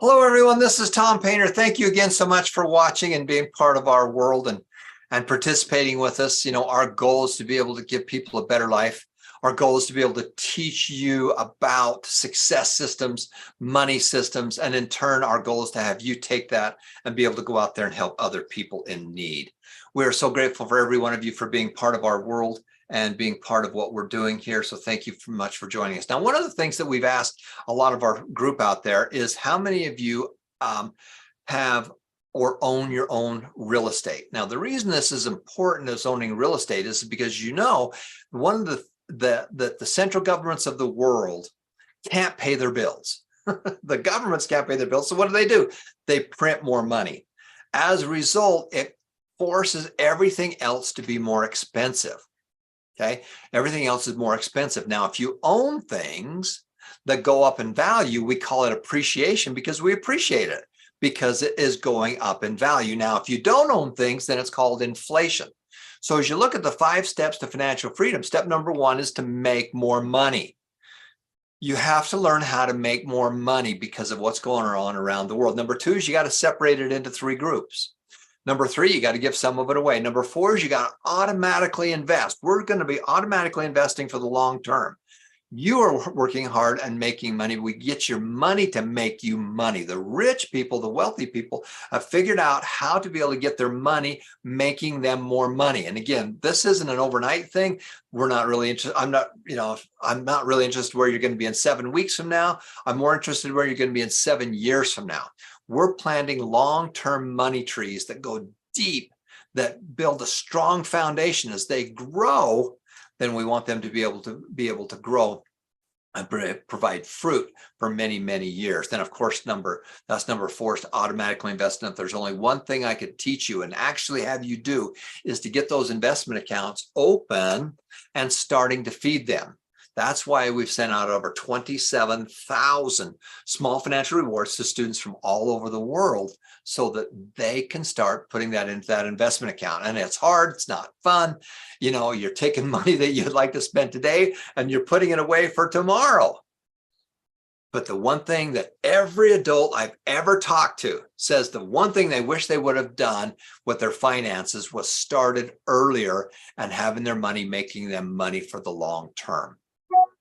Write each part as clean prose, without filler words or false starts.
Hello, everyone. This is Tom Painter. Thank you again so much for watching and being part of our world and participating with us. You know, our goal is to be able to give people a better life. Our goal is to be able to teach you about success systems, money systems, and in turn, our goal is to have you take that and be able to go out there and help other people in need. We are so grateful for every one of you for being part of our world and being part of what we're doing here. So thank you very much for joining us. Now, one of the things that we've asked a lot of our group out there is how many of you have or own your own real estate. Now, the reason this is important as owning real estate is because, you know, one of the central governments of the world can't pay their bills. The governments can't pay their bills. So what do? They print more money. As a result, it forces everything else to be more expensive. Okay, everything else is more expensive. Now, if you own things that go up in value, we call it appreciation because we appreciate it because it is going up in value. Now, if you don't own things, then it's called inflation. So as you look at the 5 steps to financial freedom, step number 1 is to make more money. You have to learn how to make more money because of what's going on around the world. Number 2 is you got to separate it into 3 groups. Number 3, you got to give some of it away. Number 4 is you got to automatically invest. We're going to be automatically investing for the long term. You are working hard and making money. We get your money to make you money. The rich people, the wealthy people have figured out how to be able to get their money, making them more money. And again, this isn't an overnight thing. We're not really interested. I'm not really interested where you're going to be in 7 weeks from now. I'm more interested where you're going to be in 7 years from now. We're planting long-term money trees that go deep, that build a strong foundation. As they grow, then we want them to be able to grow and provide fruit for many, many years. Then, of course, number 4 is to automatically invest in it. There's only one thing I could teach you and actually have you do is to get those investment accounts open and starting to feed them. That's why we've sent out over 27,000 small financial rewards to students from all over the world so that they can start putting that into that investment account. And it's hard. It's not fun. You know, you're taking money that you'd like to spend today and you're putting it away for tomorrow. But the one thing that every adult I've ever talked to says the one thing they wish they would have done with their finances was started earlier and having their money making them money for the long term.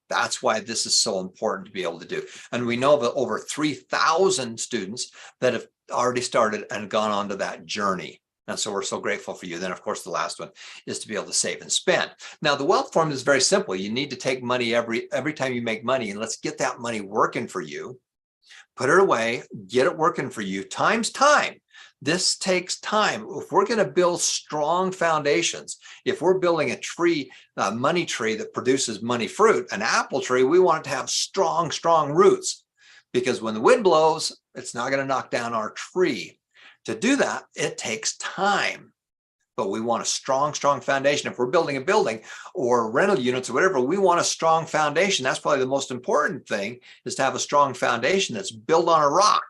That's why this is so important to be able to do. And we know of over 3,000 students that have already started and gone on to that journey. And so we're so grateful for you. Then, of course, the last one is to be able to save and spend. Now, the wealth formula is very simple. You need to take money every time you make money, and let's get that money working for you. Put it away, get it working for you, times time. This takes time. If we're going to build strong foundations, if we're building a tree, a money tree that produces money fruit, an apple tree, we want it to have strong, strong roots because when the wind blows, it's not going to knock down our tree. To do that, it takes time, but we want a strong, strong foundation. If we're building a building or rental units or whatever, we want a strong foundation. That's probably the most important thing is to have a strong foundation that's built on a rock.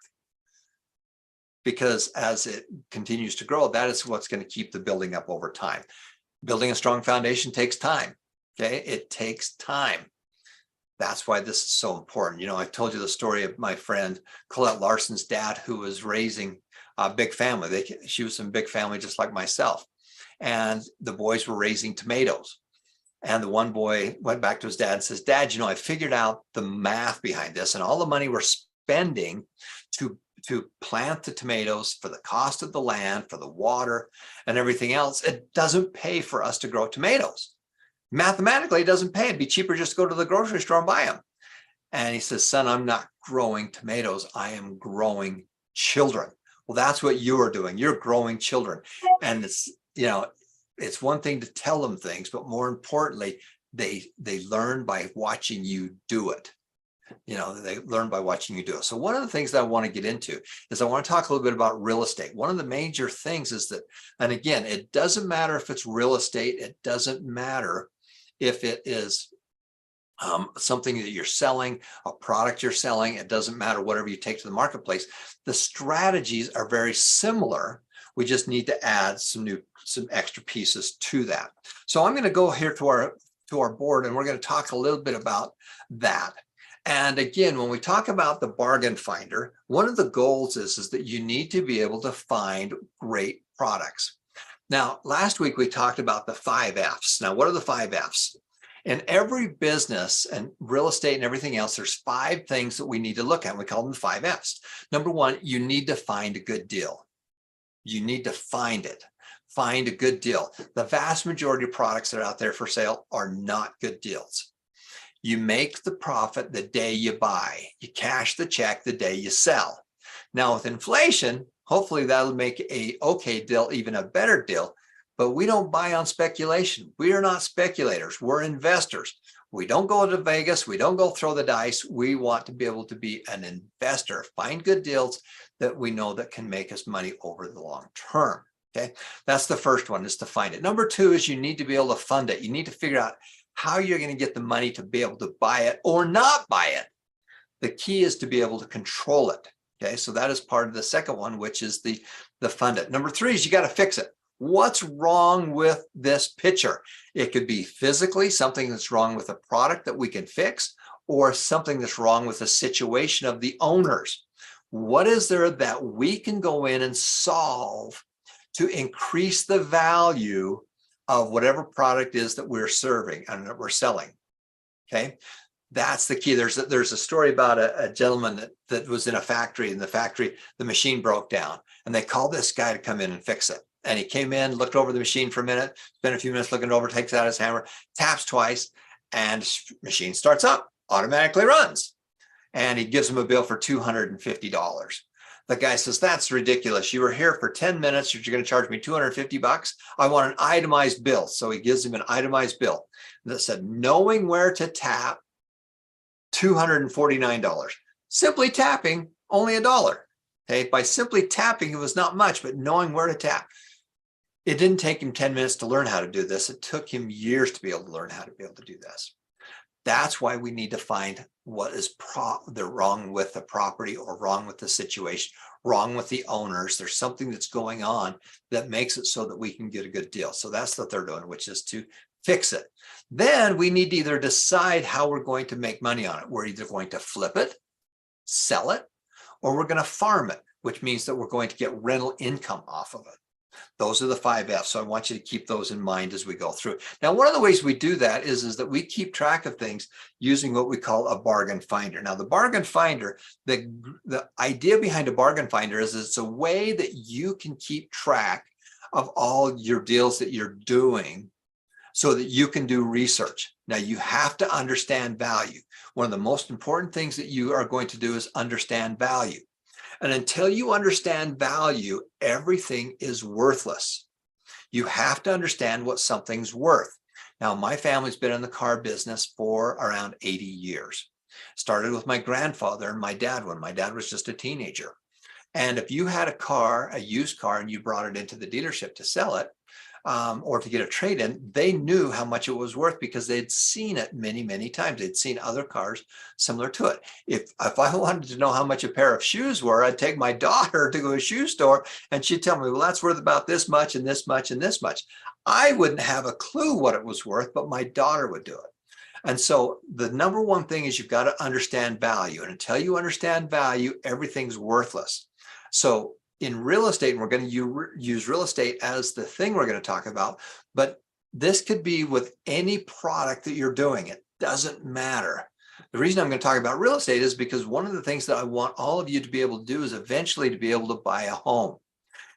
Because as it continues to grow, that is what's going to keep the building up over time. Building a strong foundation takes time. Okay, it takes time. That's why this is so important. You know, I've told you the story of my friend Colette Larson's dad, who was raising a big family. She was from a big family just like myself. And the boys were raising tomatoes. And the one boy went back to his dad and says, "Dad, you know, I figured out the math behind this and all the money we're spending to plant the tomatoes for the cost of the land, for the water and everything else, it doesn't pay for us to grow tomatoes. Mathematically, it doesn't pay. It'd be cheaper just to go to the grocery store and buy them." And he says, "Son, I'm not growing tomatoes. I am growing children." Well, that's what you are doing. You're growing children. And it's, you know, it's one thing to tell them things, but more importantly, they learn by watching you do it. You know, they learn by watching you do it. So one of the things that I want to get into is I want to talk a little bit about real estate. One of the major things is that, and again, it doesn't matter if it's real estate. It doesn't matter if it is something that you're selling, a product you're selling. It doesn't matter whatever you take to the marketplace. The strategies are very similar. We just need to add some extra pieces to that. So I'm going to go here to our board and we're going to talk a little bit about that. And again, when we talk about the bargain finder, one of the goals is that you need to be able to find great products. Now, last week we talked about the 5 F's. Now, what are the 5 F's? In every business and real estate and everything else, there's 5 things that we need to look at. We call them the 5 F's. Number 1, you need to find a good deal. You need to find it. Find a good deal. The vast majority of products that are out there for sale are not good deals. You make the profit the day you buy. You cash the check the day you sell. Now with inflation, hopefully that'll make a okay deal even a better deal, but we don't buy on speculation. We are not speculators, we're investors. We don't go to Vegas, we don't go throw the dice. We want to be able to be an investor, find good deals that we know that can make us money over the long term. Okay, that's the first one, is to find it. Number 2 is you need to be able to fund it. You need to figure out how you're going to get the money to be able to buy it or not buy it. The key is to be able to control it. Okay, so that is part of the second one, which is the fund it. Number 3 is you got to fix it. What's wrong with this picture? It could be physically something that's wrong with a product that we can fix, or something that's wrong with the situation of the owners. What is there that we can go in and solve to increase the value of whatever product is that we're serving and that we're selling? Okay, that's the key. There's a story about a gentleman that was in a factory, and the machine broke down, and they called this guy to come in and fix it. And he came in, looked over the machine for a minute, spent a few minutes looking over, takes out his hammer, taps twice, and machine starts up, automatically runs. And he gives him a bill for $250. The guy says, that's ridiculous. You were here for 10 minutes. You're going to charge me $250. I want an itemized bill. So he gives him an itemized bill that said, knowing where to tap, $249. Simply tapping, only $1. Okay, by simply tapping, it was not much, but knowing where to tap. It didn't take him 10 minutes to learn how to do this. It took him years to be able to learn how to be able to do this. That's why we need to find what is wrong with the property, or wrong with the situation, wrong with the owners. There's something that's going on that makes it so that we can get a good deal. So that's the third one, which is to fix it. Then we need to either decide how we're going to make money on it. We're either going to flip it, sell it, or we're going to farm it, which means that we're going to get rental income off of it. Those are the 5 F's. So I want you to keep those in mind as we go through. Now, one of the ways we do that is that we keep track of things using what we call a bargain finder. Now, the bargain finder, the idea behind a bargain finder is it's a way that you can keep track of all your deals that you're doing so that you can do research. Now, you have to understand value. One of the most important things that you are going to do is understand value. And until you understand value, everything is worthless. You have to understand what something's worth. Now, my family's been in the car business for around 80 years. Started with my grandfather and my dad when my dad was just a teenager. And if you had a car, a used car, and you brought it into the dealership to sell it, or to get a trade-in, they knew how much it was worth because they'd seen it many, many times. They'd seen other cars similar to it. If I wanted to know how much a pair of shoes were, I'd take my daughter to go to a shoe store and she'd tell me, well, that's worth about this much and this much and this much. I wouldn't have a clue what it was worth, but my daughter would do it. And so the number one thing is you've got to understand value. And until you understand value, everything's worthless. So in real estate, we're going to use real estate as the thing we're going to talk about, but this could be with any product that you're doing. It doesn't matter. The reason I'm going to talk about real estate is because one of the things that I want all of you to be able to do is eventually to be able to buy a home.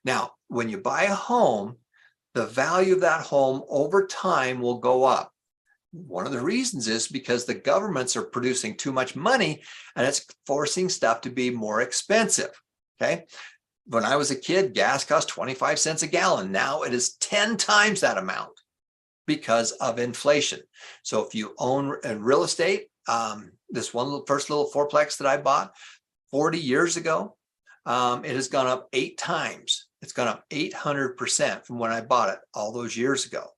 Now, when you buy a home, the value of that home over time will go up. One of the reasons is because the governments are producing too much money and it's forcing stuff to be more expensive. Okay. When I was a kid, gas cost 25 cents a gallon. Now it is 10 times that amount because of inflation. So if you own real estate, this first little fourplex that I bought 40 years ago, it has gone up 8 times. It's gone up 800% from when I bought it all those years ago.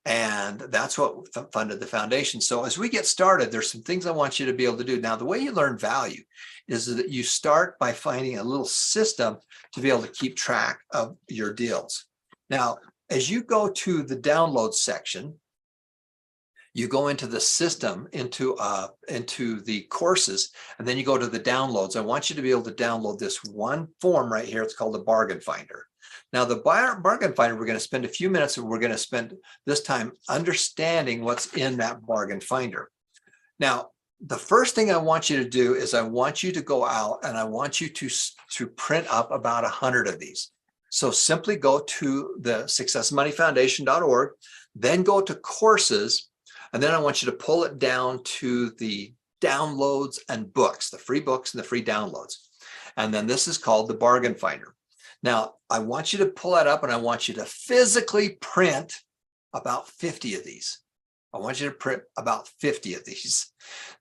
And that's what funded the foundation. So as we get started, there's some things I want you to be able to do. Now, the way you learn value is that you start by finding a little system to be able to keep track of your deals. Now, as you go to the download section, you go into the system, into the courses, and then you go to the downloads. I want you to be able to download this one form right here. It's called the Bargain Finder. Now, the Bargain Finder, we're going to spend a few minutes, and we're going to spend this time understanding what's in that Bargain Finder. Now, the first thing I want you to do is I want you to go out and I want you to print up about 100 of these. So simply go to the successmoneyfoundation.org, then go to courses, and then I want you to pull it down to the downloads and books, the free books and the free downloads. And then this is called the Bargain Finder. Now, I want you to pull that up and I want you to physically print about 50 of these. I want you to print about 50 of these.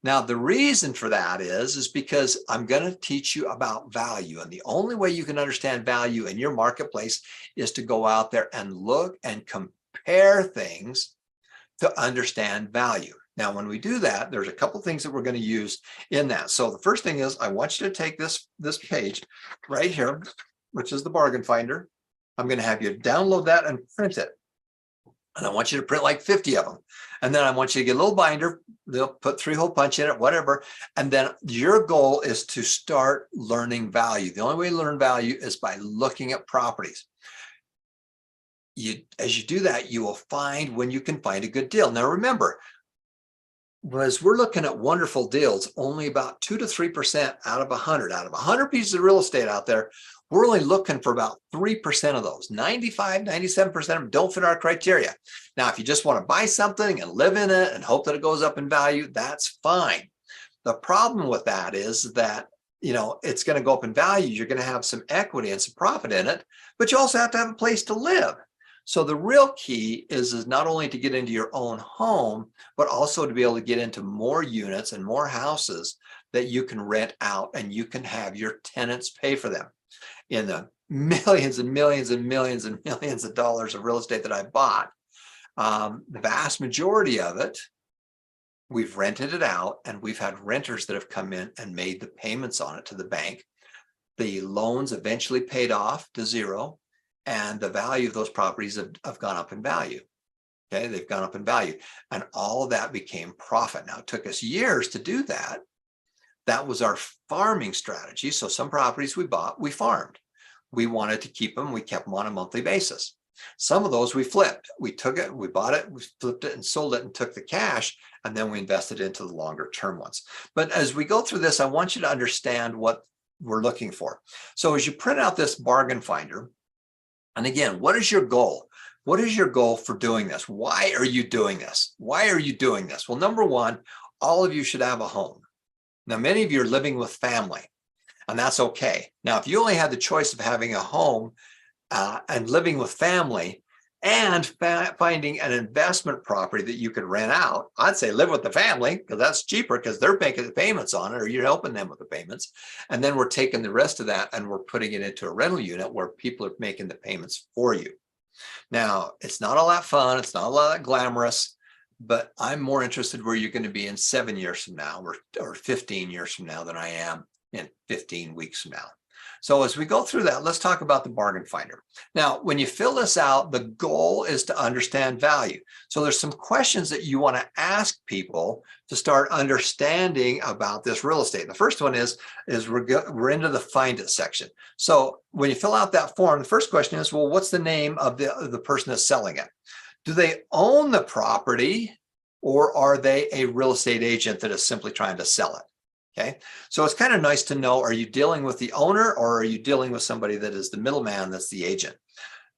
Now, the reason for that is because I'm going to teach you about value. And the only way you can understand value in your marketplace is to go out there and look and compare things to understand value. Now, when we do that, there's a couple things that we're going to use in that. So the first thing is I want you to take this page right here, which is the Bargain Finder. I'm going to have you download that and print it. And I want you to print like 50 of them. And then I want you to get a little binder. They'll put 3-hole punch in it, whatever. And then your goal is to start learning value. The only way to learn value is by looking at properties. As you do that, you will find when you can find a good deal. Now, remember, as we're looking at wonderful deals, only about 2 to 3% out of 100 pieces of real estate out there, we're only looking for about 3% of those. 95, 97% of them don't fit our criteria. Now, if you just want to buy something and live in it and hope that it goes up in value, that's fine. The problem with that is that, it's going to go up in value. You're going to have some equity and some profit in it, but you also have to have a place to live. So the real key is not only to get into your own home, but also to be able to get into more units and more houses that you can rent out and you can have your tenants pay for them. In the millions and millions and millions and millions of dollars of real estate that I bought, the vast majority of it, we've rented it out and we've had renters that have come in and made the payments on it to the bank. The loans eventually paid off to zero and the value of those properties have gone up in value. Okay, they've gone up in value and all of that became profit. Now, it took us years to do that. That was our farming strategy. So some properties we bought, we farmed. We wanted to keep them. We kept them on a monthly basis. Some of those we flipped. We took it, we bought it, we flipped it and sold it and took the cash, and then we invested into the longer term ones. But as we go through this, I want you to understand what we're looking for. So as you print out this Bargain Finder, and again, what is your goal? What is your goal for doing this? Why are you doing this? Why are you doing this? Well, number one, all of you should have a home. Now, many of you are living with family, and that's okay. Now, if you only had the choice of having a home and living with family and finding an investment property that you could rent out, I'd say live with the family because that's cheaper because they're making the payments on it or you're helping them with the payments. And then we're taking the rest of that and we're putting it into a rental unit where people are making the payments for you. Now, it's not all that fun. It's not all that glamorous. But I'm more interested where you're going to be in 7 years from now or 15 years from now than I am in 15 weeks from now. So as we go through that, let's talk about the Bargain Finder. Now, when you fill this out, the goal is to understand value. So there's some questions that you want to ask people to start understanding about this real estate. The first one is we're into the Find It section. So when you fill out that form, the first question is, well, what's the name of the person that's selling it? Do they own the property or are they a real estate agent that is simply trying to sell it? Okay, so it's kind of nice to know, are you dealing with the owner or are you dealing with somebody that is the middleman that's the agent?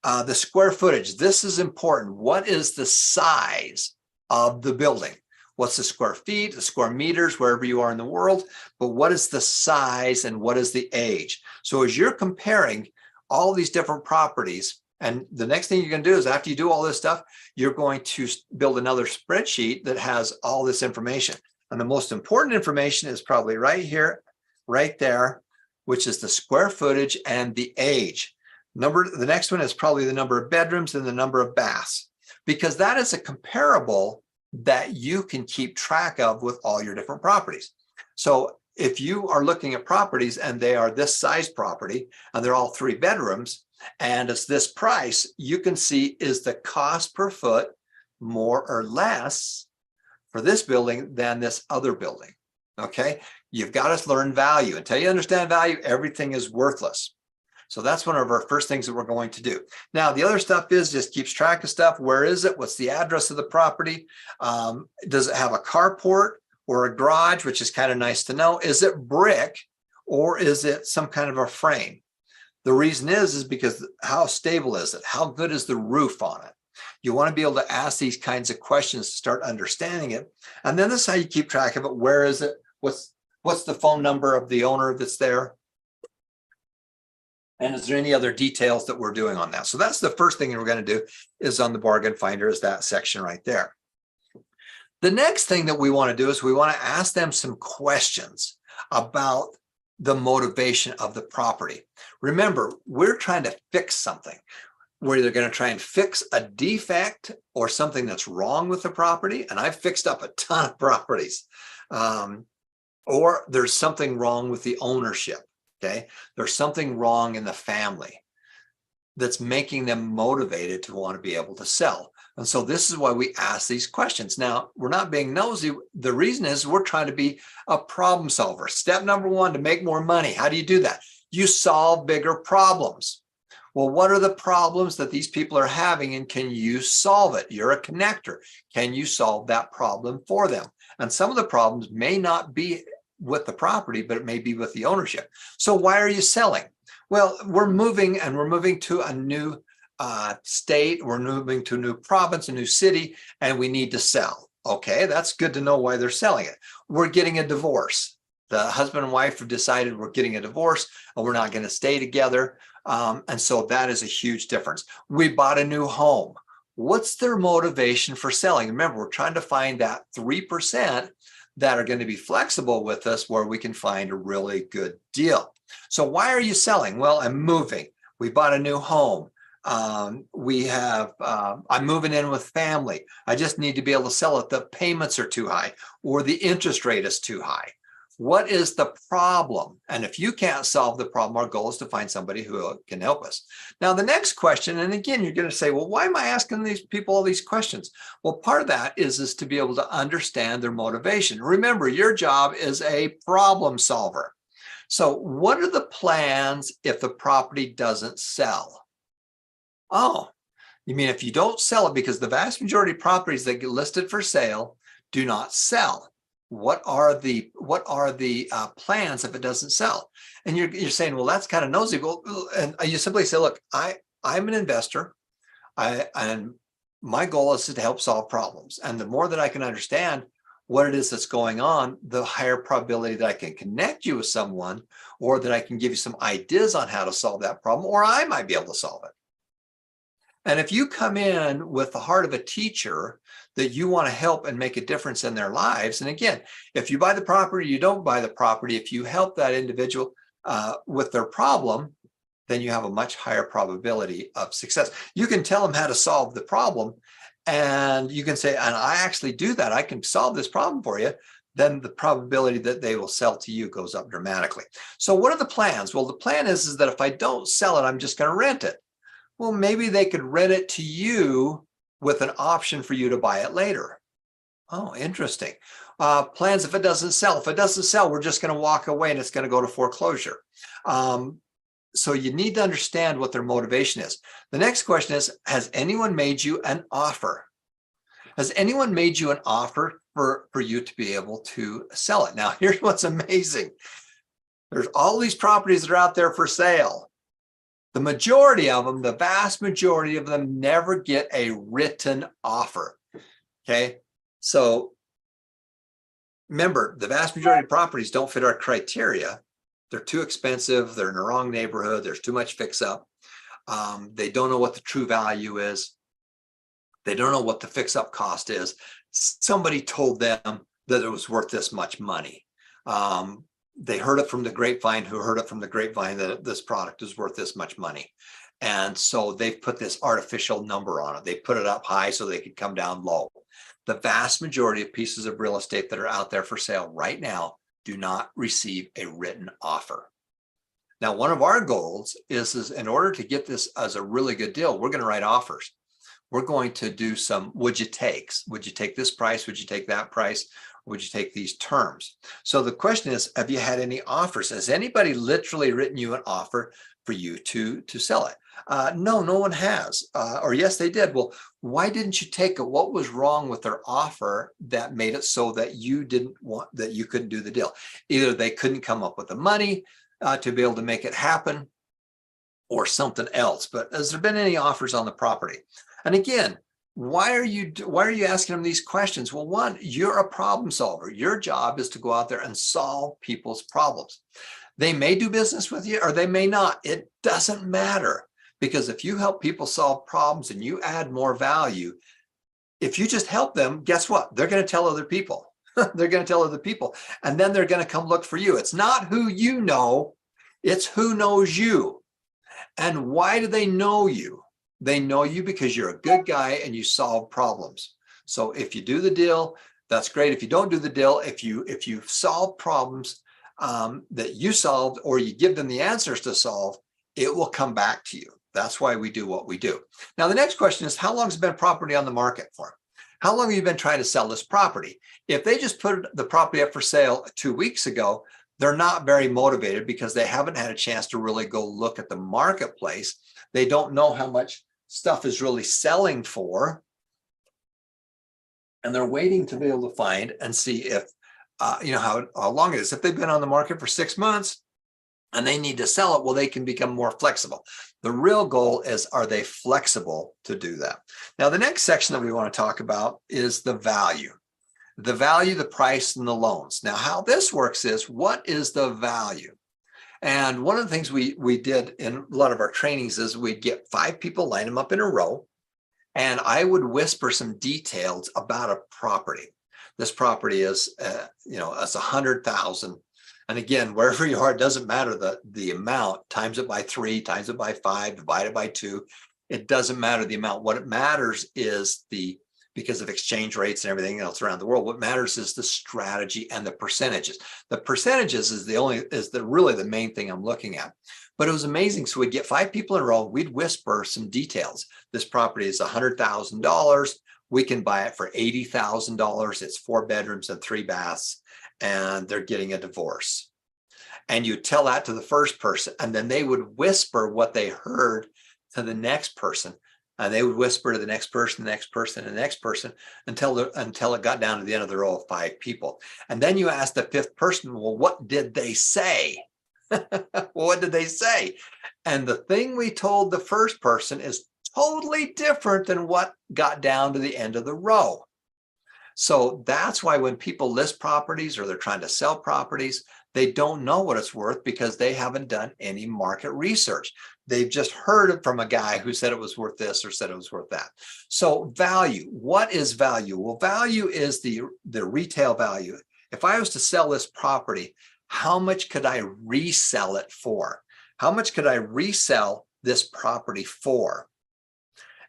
The square footage, this is important. What is the size of the building? What's the square feet, the square meters, wherever you are in the world, but what is the size and what is the age? So as you're comparing all these different properties, and the next thing you're going to do is after you do all this stuff, you're going to build another spreadsheet that has all this information. And the most important information is probably right here, right there, which is the square footage and the age. The next one is probably the number of bedrooms and the number of baths, because that is a comparable that you can keep track of with all your different properties. So if you are looking at properties and they are this size property and they're all 3 bedrooms, and it's this price, you can see is the cost per foot more or less for this building than this other building. Okay, you've got to learn value. Until you understand value, everything is worthless. So that's one of our first things that we're going to do. Now, the other stuff is just keeps track of stuff. Where is it? What's the address of the property? Does it have a carport or a garage, which is kind of nice to know? Is it brick or is it some kind of a frame? The reason is because how stable is it? How good is the roof on it? You want to be able to ask these kinds of questions to start understanding it. And then this is how you keep track of it. Where is it? What's the phone number of the owner that's there? And is there any other details that we're doing on that? So that's the first thing that we're going to do is on the bargain finder is that section right there. The next thing that we want to do is we want to ask them some questions about the motivation of the property. Remember, we're trying to fix something. We're either going to try and fix a defect or something that's wrong with the property. And I've fixed up a ton of properties. Or there's something wrong with the ownership. Okay, there's something wrong in the family that's making them motivated to want to be able to sell. And so this is why we ask these questions. Now, we're not being nosy. The reason is we're trying to be a problem solver. Step number one, to make more money. How do you do that? You solve bigger problems. Well, what are the problems that these people are having and can you solve it? You're a connector. Can you solve that problem for them? And some of the problems may not be with the property, but it may be with the ownership. So why are you selling? Well, we're moving to a new state. We're moving to a new province, a new city, and we need to sell. Okay, that's good to know why they're selling it. We're getting a divorce. The husband and wife have decided we're getting a divorce and we're not going to stay together. And so that is a huge difference. We bought a new home. What's their motivation for selling? Remember, we're trying to find that 3% that are going to be flexible with us where we can find a really good deal. So why are you selling? Well, I'm moving. We bought a new home. I'm moving in with family. I just need to be able to sell it. The payments are too high or the interest rate is too high. What is the problem? And if you can't solve the problem, our goal is to find somebody who can help us. Now, the next question, and again, you're going to say, well, why am I asking these people all these questions? Well, part of that is to be able to understand their motivation. Remember, your job is a problem solver. So what are the plans if the property doesn't sell? Oh, you mean if you don't sell it, because the vast majority of properties that get listed for sale do not sell. What are the plans if it doesn't sell? And you're saying, well, that's kind of nosy. Well, and you simply say, look, I'm an investor, and my goal is to help solve problems. And the more that I can understand what it is that's going on, the higher probability that I can connect you with someone, or that I can give you some ideas on how to solve that problem, or I might be able to solve it. And if you come in with the heart of a teacher that you want to help and make a difference in their lives, and again, if you buy the property, you don't buy the property, if you help that individual with their problem, then you have a much higher probability of success. You can tell them how to solve the problem, and you can say, and I actually do that, I can solve this problem for you, then the probability that they will sell to you goes up dramatically. So what are the plans? Well, the plan is that if I don't sell it, I'm just going to rent it. Well, maybe they could rent it to you with an option for you to buy it later. Oh, interesting. Plans if it doesn't sell. If it doesn't sell, we're just going to walk away and it's going to go to foreclosure. So you need to understand what their motivation is. The next question is, has anyone made you an offer? Has anyone made you an offer for you to be able to sell it? Now, here's what's amazing. There's all these properties that are out there for sale. The majority of them, the vast majority of them never get a written offer. Okay. So remember, the vast majority of properties don't fit our criteria. They're too expensive. They're in the wrong neighborhood. There's too much fix up. They don't know what the true value is. They don't know what the fix up cost is. Somebody told them that it was worth this much money. They heard it from the grapevine, who heard it from the grapevine that this product is worth this much money. And so they've put this artificial number on it. They put it up high so they could come down low. The vast majority of pieces of real estate that are out there for sale right now do not receive a written offer. Now, one of our goals is in order to get this as a really good deal, we're going to write offers. we're going to do some would you takes. Would you take this price? Would you take that price? Would you take these terms? So the question is, have you had any offers? Has anybody literally written you an offer for you to sell it? No, no one has. Or yes, they did. Well, why didn't you take it? What was wrong with their offer that made it so that you couldn't do the deal? Either they couldn't come up with the money to be able to make it happen, or something else. But has there been any offers on the property? And again, why are you asking them these questions? Well, one, you're a problem solver. Your job is to go out there and solve people's problems. They may do business with you or they may not. It doesn't matter, because if you help people solve problems and you add more value, if you just help them, guess what? They're going to tell other people. They're going to tell other people, and then they're going to come look for you. It's not who you know, it's who knows you. And why do they know you? They know you because you're a good guy and you solve problems. So if you do the deal, that's great. If you don't do the deal, if you solve problems that you solved, or you give them the answers to solve, it will come back to you. That's why we do what we do. Now, the next question is, how long has been property on the market for? How long have you been trying to sell this property? If they just put the property up for sale 2 weeks ago, they're not very motivated because they haven't had a chance to really go look at the marketplace. They don't know how much stuff is really selling for. And they're waiting to be able to find and see if, how long it is. If they've been on the market for 6 months and they need to sell it, well, they can become more flexible. The real goal is, are they flexible to do that? Now, the next section that we want to talk about is the value. The value, the price, and the loans. Now, how this works is, what is the value? And one of the things we did in a lot of our trainings is we'd get 5 people, line them up in a row, and I would whisper some details about a property. This property is, it's 100,000. And again, wherever you are, it doesn't matter the amount. Times it by 3, times it by 5, divide it by 2. It doesn't matter the amount. What it matters is because of exchange rates and everything else around the world, what matters is the strategy and the percentages. The percentages is really the main thing I'm looking at. But it was amazing. So we'd get 5 people in a row. We'd whisper some details. This property is $100,000. We can buy it for $80,000. It's 4 bedrooms and 3 baths, and they're getting a divorce. And you tell that to the first person, and then they would whisper what they heard to the next person. And they would whisper to the next person, the next person, and the next person until it got down to the end of the row of 5 people. And then you ask the 5th person, well, what did they say? What did they say? And the thing we told the first person is totally different than what got down to the end of the row. So that's why when people list properties or they're trying to sell properties, they don't know what it's worth because they haven't done any market research. They've just heard it from a guy who said it was worth this or said it was worth that. So value, what is value? Well, value is the retail value. If I was to sell this property, how much could I resell it for? How much could I resell this property for?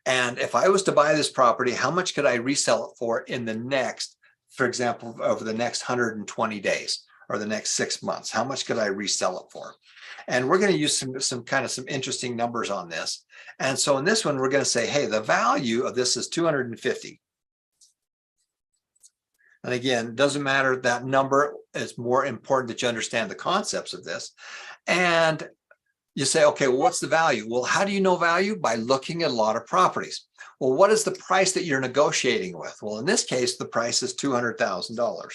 And if I was to buy this property, how much could I resell it for in the next, for example, over the next 120 days or the next 6 months? How much could I resell it for? And we're going to use some interesting numbers on this. And so in this one, we're going to say, hey, the value of this is 250. And again, it doesn't matter that number. It's more important that you understand the concepts of this. And you say, okay, well, what's the value? Well, how do you know value? By looking at a lot of properties. Well, what is the price that you're negotiating with? Well, in this case, the price is $200,000.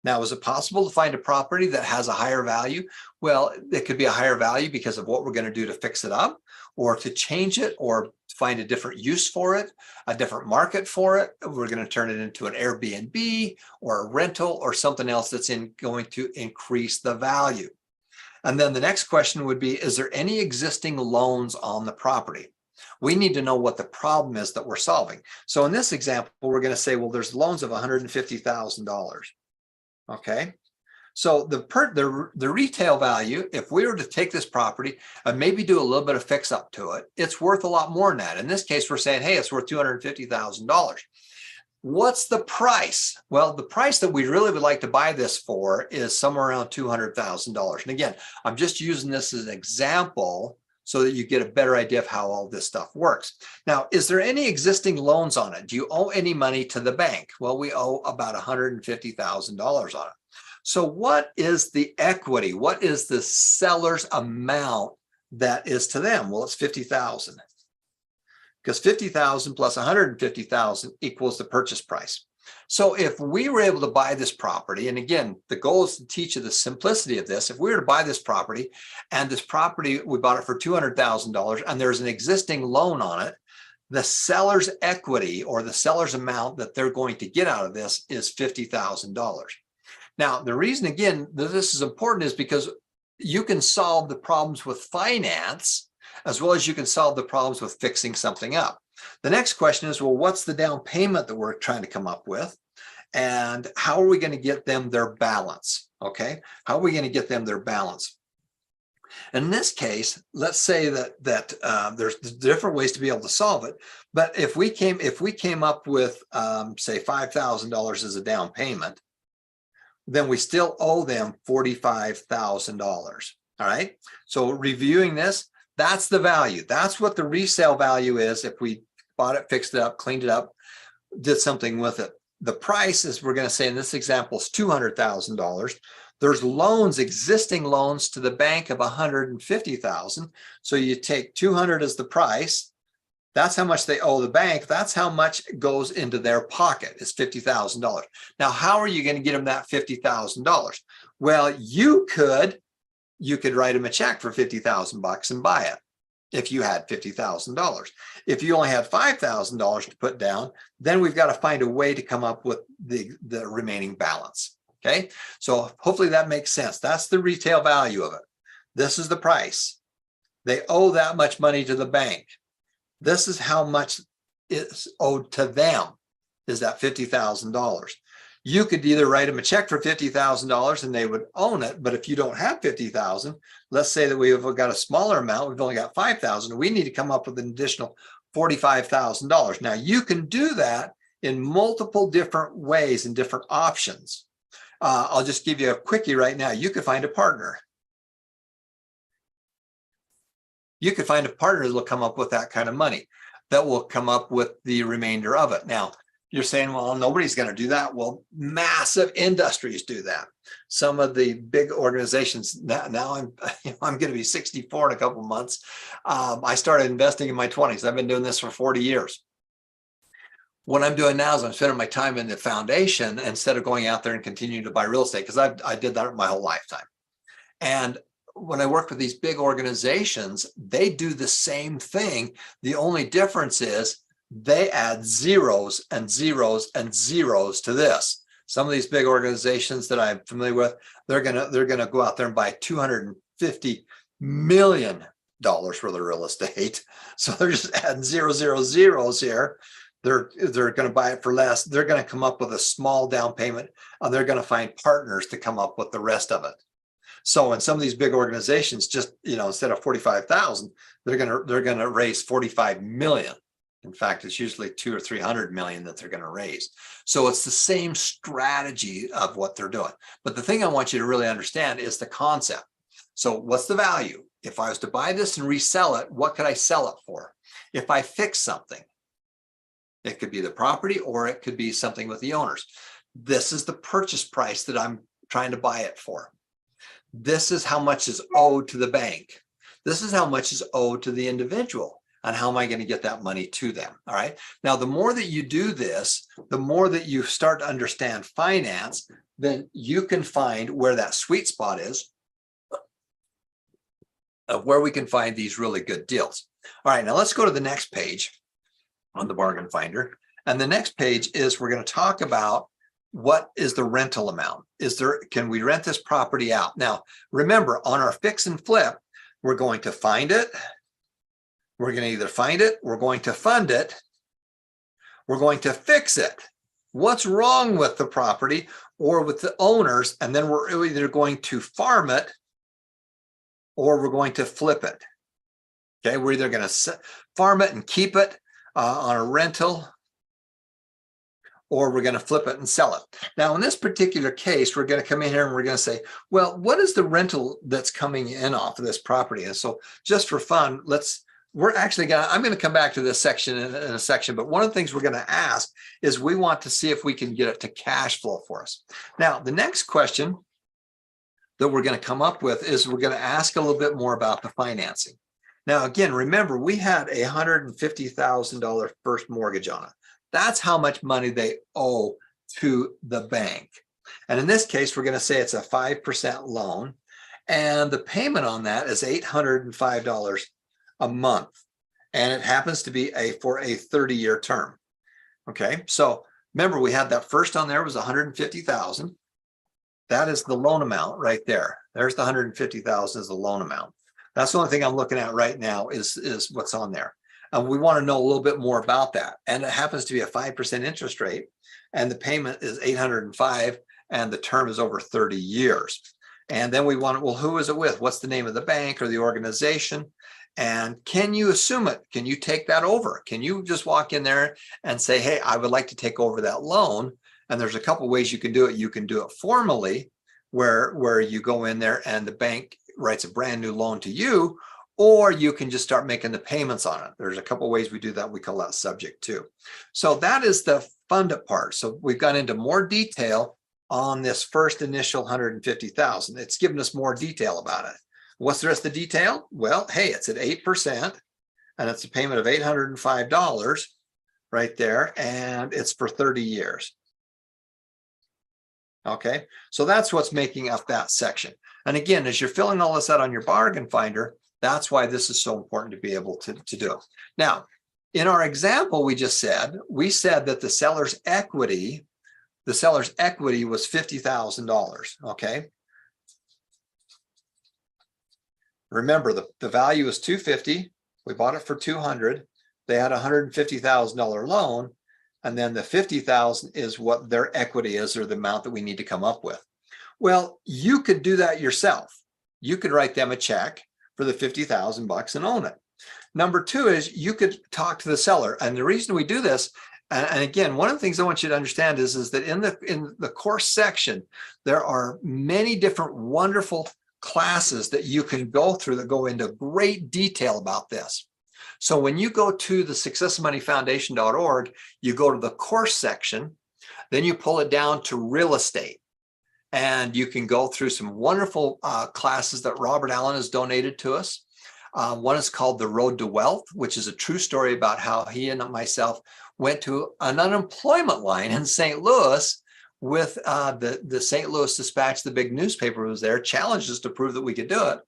Now, is it possible to find a property that has a higher value? Well, it could be a higher value because of what we're going to do to fix it up, or to change it, or find a different use for it, a different market for it. We're going to turn it into an Airbnb or a rental or something else that's going to increase the value. And then the next question would be, is there any existing loans on the property? We need to know what the problem is that we're solving. So in this example, we're going to say, well, there's loans of $150,000. Okay. So the retail value, if we were to take this property and maybe do a little bit of fix up to it, it's worth a lot more than that. In this case, we're saying, hey, it's worth $250,000. What's the price? Well, the price that we really would like to buy this for is somewhere around $200,000. And again, I'm just using this as an example so that you get a better idea of how all this stuff works. Now, is there any existing loans on it? Do you owe any money to the bank? Well, we owe about $150,000 on it. So what is the equity? What is the seller's amount that is to them? Well, it's $50,000, because 50,000 plus 150,000 equals the purchase price. So if we were able to buy this property, and again, the goal is to teach you the simplicity of this. If we were to buy this property, and this property, we bought it for $200,000, and there's an existing loan on it, the seller's equity, or the seller's amount that they're going to get out of this, is $50,000. Now, the reason, again, that this is important is because you can solve the problems with finance as well as you can solve the problems with fixing something up. The next question is, well, what's the down payment that we're trying to come up with? And how are we going to get them their balance? Okay, how are we going to get them their balance? In this case, let's say that there's different ways to be able to solve it. But if we came up with say $5,000 as a down payment, then we still owe them $45,000. All right. So reviewing this, that's the value. That's what the resale value is if we bought it, fixed it up, cleaned it up, did something with it. The price is, we're going to say in this example, is $200,000. There's loans, existing loans to the bank of $150,000. So you take 200 as the price. That's how much they owe the bank. That's how much goes into their pocket, is $50,000. Now, how are you going to get them that $50,000? Well, you could write them a check for $50,000 and buy it if you had $50,000. If you only had $5,000 to put down, then we've got to find a way to come up with the remaining balance. Okay, so hopefully that makes sense. That's the retail value of it. This is the price. They owe that much money to the bank. This is how much is owed to them, is that $50,000. You could either write them a check for $50,000 and they would own it. But if you don't have $50,000, let's say that we've got a smaller amount, we've only got $5,000, we need to come up with an additional $45,000. Now you can do that in multiple different ways and different options. I'll just give you a quickie right now. You could find a partner. You could find a partner that will come up with that kind of money, that will come up with the remainder of it. Now, you're saying, well, nobody's going to do that. Well, massive industries do that. Some of the big organizations, now I'm going to be 64 in a couple of months. I started investing in my 20s. I've been doing this for 40 years. What I'm doing now is I'm spending my time in the foundation instead of going out there and continuing to buy real estate, because I did that my whole lifetime. And when I work with these big organizations, they do the same thing. The only difference is they add zeros and zeros and zeros to this. Some of these big organizations that I'm familiar with, they're gonna go out there and buy $250 million worth of real estate. So they're just adding zero, zero, zeros here. They're going to buy it for less. They're going to come up with a small down payment, and they're going to find partners to come up with the rest of it. So in some of these big organizations, just, instead of 45,000, they're going to raise 45 million. In fact, it's usually 200 or 300 million that they're going to raise. So it's the same strategy of what they're doing. But the thing I want you to really understand is the concept. So what's the value? If I was to buy this and resell it, what could I sell it for? If I fix something, it could be the property or it could be something with the owners. This is the purchase price that I'm trying to buy it for. This is how much is owed to the bank. This is how much is owed to the individual. And how am I going to get that money to them? All right. Now, the more that you do this, the more that you start to understand finance, then you can find where that sweet spot is of where we can find these really good deals. All right. Now let's go to the next page on the bargain finder. And the next page is, we're going to talk about what is the rental amount. Can we rent this property out? Now, remember, on our fix and flip, we're going to find it. We're going to either find it, we're going to fund it, we're going to fix it. What's wrong with the property or with the owners? And then we're either going to farm it or we're going to flip it. Okay, we're either going to farm it and keep it on a rental, or we're going to flip it and sell it. Now, in this particular case, we're going to come in here and we're going to say, well, what is the rental that's coming in off of this property? And so just for fun, I'm going to come back to this section in a section, but one of the things we're going to ask is we want to see if we can get it to cash flow for us. Now, the next question that we're going to come up with is we're going to ask a little bit more about the financing. Now, again, remember, we had a $150,000 first mortgage on it. That's how much money they owe to the bank. And in this case, we're going to say it's a 5% loan. And the payment on that is $805 a month. And it happens to be for a 30-year term. Okay, so remember, we had that first on there was $150,000. That is the loan amount right there. There's the $150,000 is the loan amount. That's the only thing I'm looking at right now is what's on there. We want to know a little bit more about that. And it happens to be a 5% interest rate, and the payment is $805, and the term is over 30 years. And then we want to, well, who is it with? What's the name of the bank or the organization? And can you assume it? Can you take that over? Can you just walk in there and say, hey, I would like to take over that loan? And there's a couple ways you can do it. You can do it formally, where you go in there and the bank writes a brand new loan to you, or you can just start making the payments on it. There's a couple ways we do that. We call that subject to. So that is the fund it part. So we've gone into more detail on this first initial 150,000. It's given us more detail about it. What's the rest of the detail? Well, hey, it's at 8%, and it's a payment of $805 right there, and it's for 30 years. Okay, so that's what's making up that section. And again, as you're filling all this out on your bargain finder, that's why this is so important to be able to do. Now, in our example, we said that the seller's equity was $50,000. Okay. Remember, the value is $250. We bought it for $200. They had a $150,000 loan, and then the $50,000 is what their equity is, or the amount that we need to come up with. Well, you could do that yourself. You could write them a check for the $50,000 and own it. Number two is you could talk to the seller. And the reason we do this, and again, one of the things I want you to understand is that in the course section, there are many different wonderful classes that you can go through that go into great detail about this. So when you go to the successmoneyfoundation.org, you go to the course section, then you pull it down to real estate. And you can go through some wonderful classes that Robert Allen has donated to us. One is called The Road to Wealth, which is a true story about how he and myself went to an unemployment line in St. Louis with the St. Louis Dispatch, the big newspaper was there, challenged us to prove that we could do it.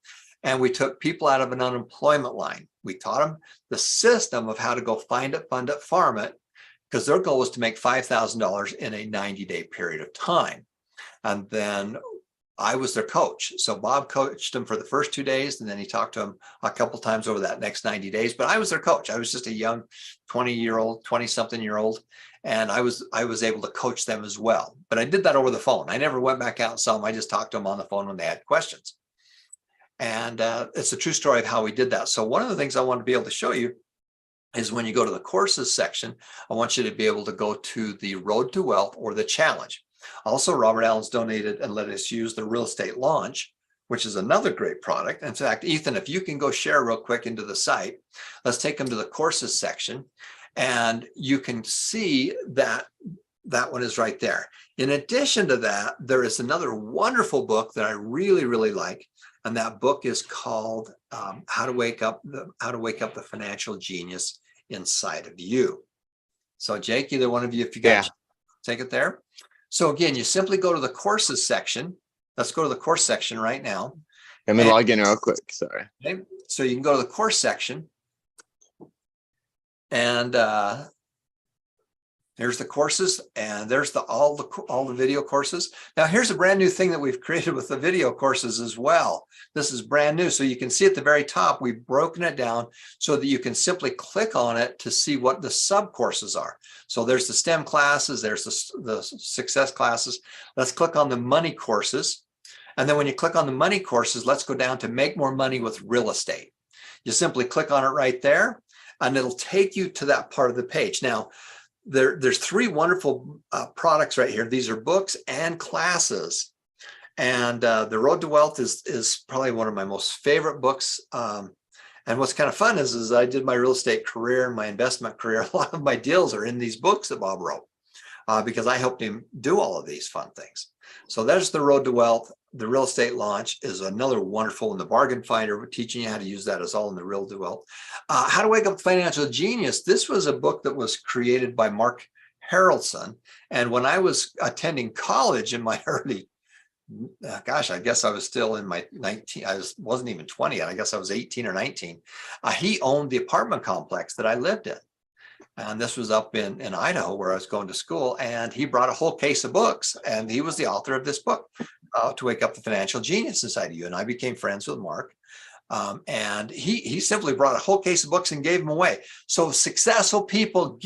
And we took people out of an unemployment line. We taught them the system of how to go find it, fund it, farm it, because their goal was to make $5,000 in a 90-day period of time. And then I was their coach. So Bob coached them for the first 2 days, and then he talked to them a couple times over that next 90 days. But I was their coach. I was just a young 20-something-year-old, and I was able to coach them as well. But I did that over the phone. I never went back out and saw them. I just talked to them on the phone when they had questions. And it's a true story of how we did that. So one of the things I want to be able to show you is when you go to the courses section, I want you to be able to go to the Road to Wealth or the Challenge. Also, Robert Allen's donated and let us use the Real Estate Launch, which is another great product. In fact, Ethan, if you can go share real quick into the site, let's take them to the courses section, and you can see that that one is right there. In addition to that, there is another wonderful book that I really, really like. And that book is called How to Wake Up the Financial Genius Inside of You. So Jake, either one of you, if you got take it there. So again, you simply go to the courses section. Let's go to the course section right now. Let me log in real quick. Sorry. Okay. So you can go to the course section, and there's the courses, and there's all the video courses. Now here's a brand new thing that we've created with the video courses as well. This is brand new. So you can see at the very top, we've broken it down so that you can simply click on it to see what the sub courses are. So there's the STEM classes, there's the success classes. Let's click on the money courses. And then when you click on the money courses, let's go down to make more money with real estate. You simply click on it right there, and it'll take you to that part of the page. Now, there's three wonderful products right here. These are books and classes. And The Road to Wealth is probably one of my most favorite books. And what's kind of fun is I did my real estate career and my investment career. A lot of my deals are in these books that Bob wrote because I helped him do all of these fun things. So there's The Road to Wealth. The Real Estate Launch is another wonderful, and The Bargain Finder, we're teaching you how to use that is all in The Real to Wealth. How to Wake Up the Financial Genius. This was a book that was created by Mark Harrelson. And when I was attending college in my early I guess I was still in my 19, wasn't even 20 yet. I guess I was 18 or 19. He owned the apartment complex that I lived in. And this was up in Idaho where I was going to school. And he brought a whole case of books. And he was the author of this book, To Wake Up the Financial Genius Inside of You. And I became friends with Mark. And he simply brought a whole case of books and gave them away. So successful people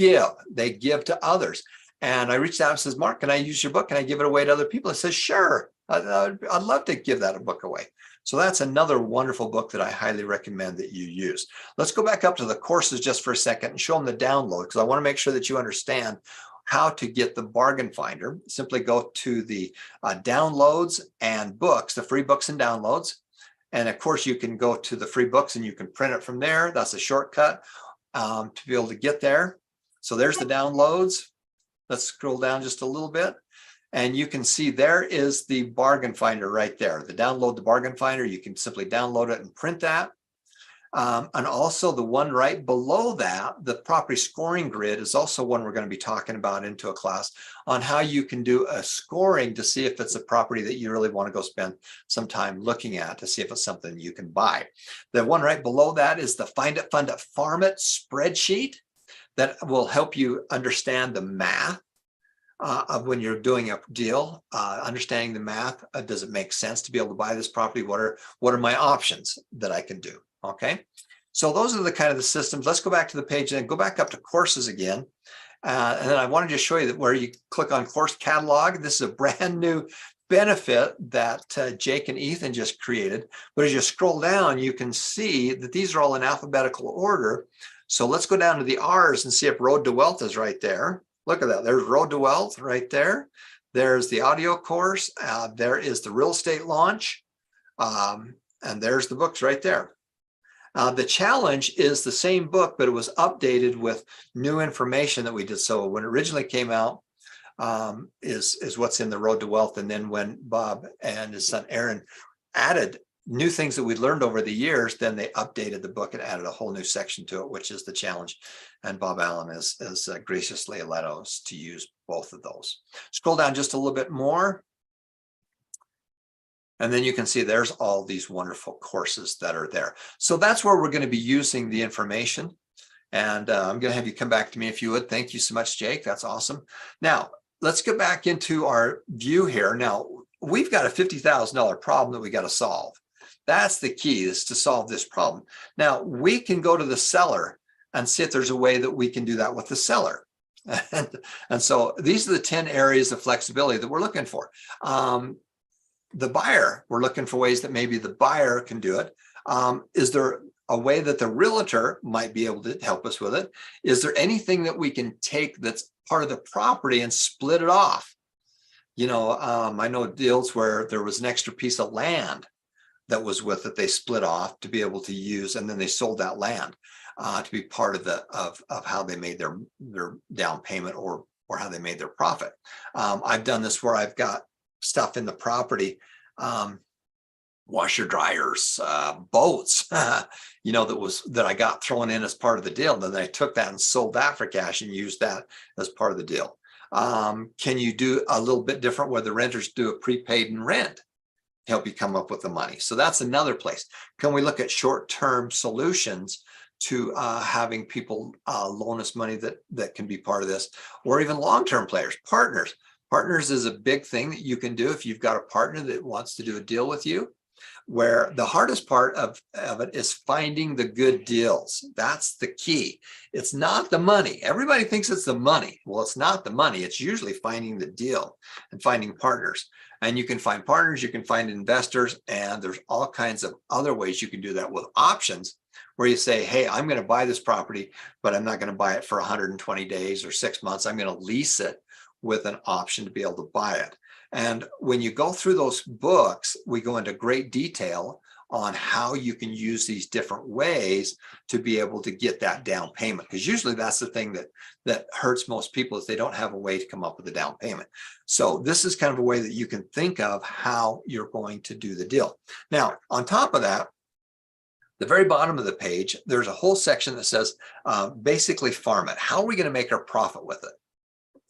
they give to others. And I reached out and says, Mark, can I use your book? Can I give it away to other people? He says, sure. I'd love to give that a book away. So that's another wonderful book that I highly recommend that you use. Let's go back up to the courses just for a second and show them the download, because I want to make sure that you understand how to get the Bargain Finder. Simply go to the downloads and books, the free books and downloads. And of course, you can go to the free books and you can print it from there. That's a shortcut to be able to get there. So there's the downloads. Let's scroll down just a little bit. And you can see there is the Bargain Finder right there. Download the Bargain Finder. You can simply download it and print that. And also the one right below that, the property scoring grid, is also one we're going to be talking about into a class on how you can do a scoring to see if it's a property that you really want to go spend some time looking at to see if it's something you can buy. The one right below that is the Find It, Fund It, Farm It spreadsheet that will help you understand the math of when you're doing a deal, understanding the math. Does it make sense to be able to buy this property? What are my options that I can do? Okay, so those are the kind of the systems. Let's go back to the page and go back up to courses again. And then I wanted to show you that where you click on course catalog, this is a brand new benefit that Jake and Ethan just created. But as you scroll down, you can see that these are all in alphabetical order. So let's go down to the R's and see if Road to Wealth is right there. Look at that. There's Road to Wealth right there. There's the audio course. There is the Real Estate Launch. And there's the books right there. The challenge is the same book, but it was updated with new information that we did. So when it originally came out, is what's in the Road to Wealth. And then when Bob and his son Aaron added new things that we learned over the years, then they updated the book and added a whole new section to it, which is the challenge. And Bob Allen has graciously allowed us to use both of those. Scroll down just a little bit more. And then you can see there's all these wonderful courses that are there. So that's where we're going to be using the information. And I'm going to have you come back to me if you would. Thank you so much, Jake. That's awesome. Now, let's get back into our view here. Now, we've got a $50,000 problem that we got to solve. That's the key, is to solve this problem. Now, we can go to the seller and see if there's a way that we can do that with the seller. And so these are the 10 areas of flexibility that we're looking for. The buyer, we're looking for ways that maybe the buyer can do it. Is there a way that the realtor might be able to help us with it? Is there anything that we can take that's part of the property and split it off? You know, I know deals where there was an extra piece of land that was with it, they split off to be able to use, and then they sold that land to be part of the of how they made their down payment or how they made their profit. I've done this where I've got stuff in the property, washer dryers, boats, you know, that I got thrown in as part of the deal. And then I took that and sold that for cash and used that as part of the deal. Can you do a little bit different where the renters do a prepaid and rent? Help you come up with the money. So that's another place. Can we look at short-term solutions to having people loan us money that can be part of this, or even long-term players, partners. Partners is a big thing that you can do if you've got a partner that wants to do a deal with you, where the hardest part of it is finding the good deals. That's the key. It's not the money. Everybody thinks it's the money. Well, it's not the money. It's usually finding the deal and finding partners. And you can find partners, you can find investors, and there's all kinds of other ways you can do that with options where you say, hey, I'm going to buy this property, but I'm not going to buy it for 120 days or 6 months. I'm going to lease it with an option to be able to buy it. And when you go through those books, we go into great detail on how you can use these different ways to be able to get that down payment. Because usually that's the thing that hurts most people, is they don't have a way to come up with a down payment. So this is kind of a way that you can think of how you're going to do the deal. Now, on top of that, the very bottom of the page, there's a whole section that says basically farm it. How are we going to make our profit with it?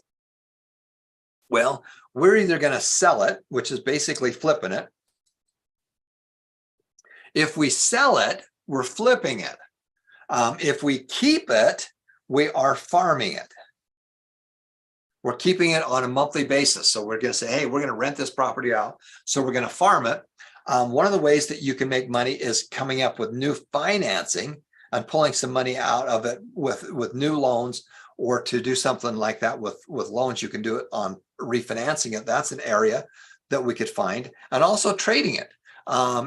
Well, we're either going to sell it, which is basically flipping it. If we sell it, we're flipping it. If we keep it, we are farming it. We're keeping it on a monthly basis. So we're going to say, hey, we're going to rent this property out, so we're going to farm it. One of the ways that you can make money is coming up with new financing and pulling some money out of it with new loans, or to do something like that with loans. You can do it on refinancing it. That's an area that we could find. And also trading it.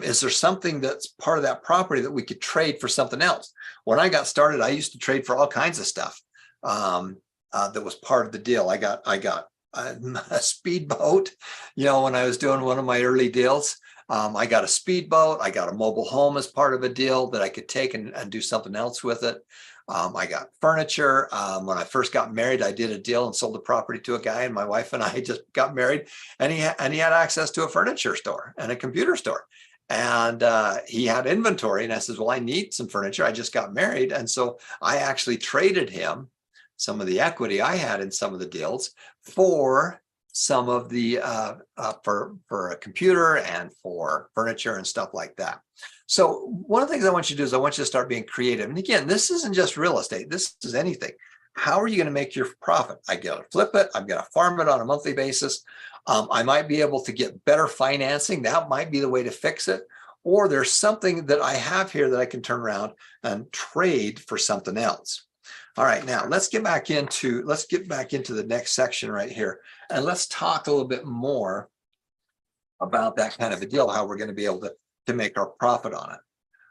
Is there something that's part of that property that we could trade for something else? When I got started, I used to trade for all kinds of stuff that was part of the deal. I got a speedboat, when I was doing one of my early deals. I got a speedboat. I got a mobile home as part of a deal that I could take and do something else with it. I got furniture. When I first got married, I did a deal and sold the property to a guy, and my wife and I just got married, and he had access to a furniture store and a computer store. And he had inventory, and I said, well, I need some furniture. I just got married. And so I actually traded him some of the equity I had in some of the deals for some of the for a computer and for furniture and stuff like that. So one of the things I want you to do is I want you to start being creative. And again, this isn't just real estate. This is anything. How are you going to make your profit? I got to flip it. I'm going to farm it on a monthly basis. I might be able to get better financing. That might be the way to fix it. Or there's something that I have here that I can turn around and trade for something else. All right, now let's get back into the next section right here, and let's talk a little bit more about that kind of a deal, how we're going to be able to make our profit on it.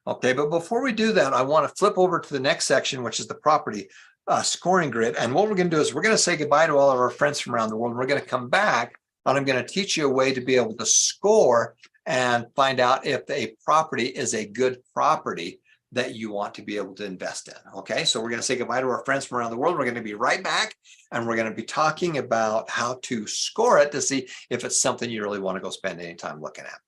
Okay, but before we do that, I want to flip over to the next section, which is the property scoring grid. And what we're going to do is we're going to say goodbye to all of our friends from around the world. We're going to come back, and I'm going to teach you a way to be able to score and find out if a property is a good property that you want to be able to invest in. Okay, so we're going to say goodbye to our friends from around the world. We're going to be right back, and we're going to be talking about how to score it to see if it's something you really want to go spend any time looking at.